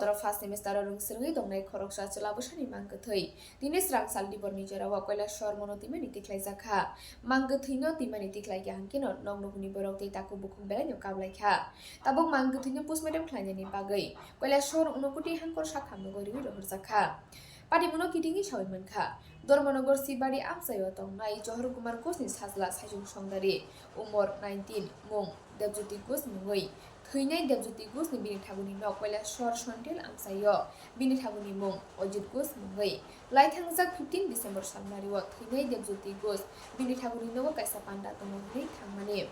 Botoro first semester rungsirui dongnai khoroksa chelabosani mangkethei. Dini srang saldi borni jarawa Koilashwar monotimani tiklaijaka. Mangkethino timani tiklaiya hangkino nongnokni borok tei taku bukhung belai kablaiha. Tabuk mangkethino postmortem khlainani bagai Koilashwar unokuti hangkor sakhamno gori rohorjaka. Patimuno kidingi sawi mankha. Dormonogor Sibari Amsayo tongnai Johor Kumar Ghosni sajla saijung songdari umur 19 mung Debjyoti Ghosh mungoi. Theinai Debjyoti Ghoshni bini thaguni nok Koilashwar Sontel Amsayo bini thaguni mung Ajit Ghosh mungoi. Laithangjak 15 December salmario theinai Debjyoti Ghosh bini thaguni nok kaisa panda tongnai thangmani.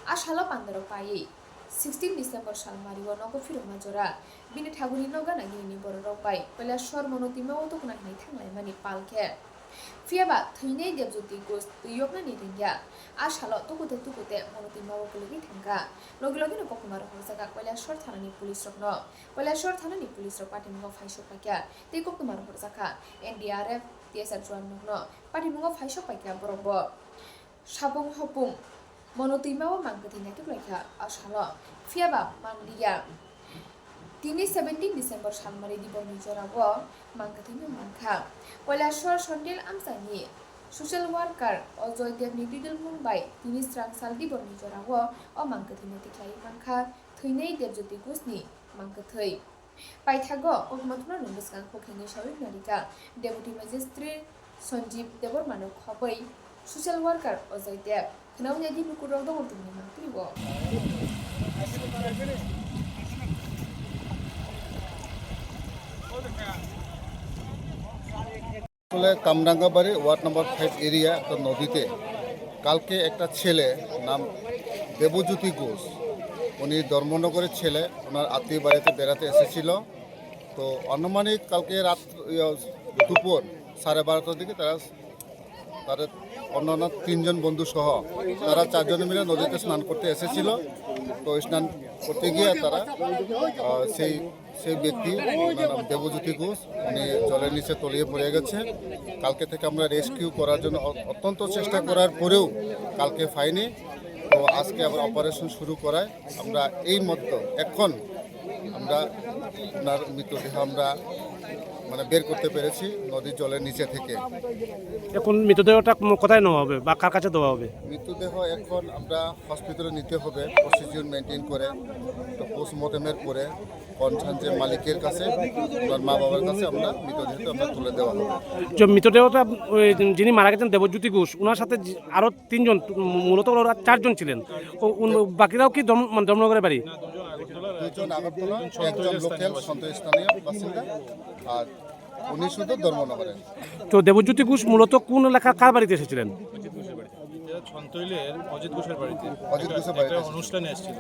Ashalo pandaro pai 16 December salmario nogo firma jora bini thaguni noga nagini borok bai Koilashwar monotima otokna hinai thanglai palke. Fiaba theinai Debjyoti Ghosh tuyokna ni ringya ashalo tukute monotima okologi thangka logi no kokumar horjaka Koilashwar thanani police rokno Koilashwar thanani police rok patimungo phaisok paikya tei kokumar horjaka NDRF TSR Juan nokno patimungo phaisok paikya borokbo sabung hopung monotima o mangkethina tuklaikha ashalo fiaba mandiya Tini 17 December salmari diboni jorago mangkethina mangkha Koilashwar Sontel Amsani social worker Ojoy Devni Didel Mumbai tini srang sal diboni jorago o mangkethina tiklai mangkha theinai Debjyoti Ghoshni mangkethei paithago kokmatuna nungskang khokhingi sawi narika deputy magistrate Sanjeev Debormano khobai social worker Ojoy Dev khnauni di nukurok dong tumni mangtribo Kamrangabari ward number 5 area একটা নদীতে কালকে একটা ছেলে নাম দেবজ্যোতি ঘোষ উনি ধর্মনগরের ছেলে ওনার আত্মীয় বাড়িতে বেড়াতে এসেছিল তো আনুমানিক কালকে রাত দুপুর 12:30টার দিকে তাদের অন্যান্য 3জন বন্ধু সহ তারা 4 জন মিলে নদীতে স্নান করতে এসেছিল তো স্নান করতে গিয়ে তারা সেই ব্যক্তি নাম দেবজ্যোতি ঘোষ উনি জলের নিচে তলিয়ে পড়ে গেছে কালকে থেকে আমরা রেস্কিউ করার জন্য অত্যন্ত চেষ্টা করার পরেও কালকে পাইনি তো আজকে আবার অপারেশন শুরু করায় আমরা এই মতো এখন আমরা ওনার মৃতদেহ আমরা বের করতে পেরেছি নদীর জলের নিচে থেকে এখন মৃতদেহটা কোথায় নেওয়া হবে বা কার কাছে দেওয়া হবে মৃতদেহ এখন আমরা হসপিটালে নিতে হবে প্রসিডিউর মেনটেন করে তো পোস্টমর্টমের পরে কনসার্ন যে মালিকের কাছে ওনার মা বাবার কাছে আমরা মৃতদেহটা আমরা তুলে দেওয়া হবে যে মৃতদেহটা যিনি মারা গেছেন দেবজ্যোতি ঘোষ ওনার সাথে আরো 3 জন মূলত ওরা 4 জন ছিলেন বাকিরাও কি ধর্মনগরের বাড়ি 2 জন আগরতলা একজন লোকাল স্থানীয় বাসিন্দা আর উনি শুধু ধর্মনগরের তো দেবজ্যোতি ঘোষ মূলত কোন এলাকার কার বাড়িতে এসেছিলেন ছন্তৈলের অজিত ঘোষের বাড়িতে অনুষ্ঠানে এসেছিল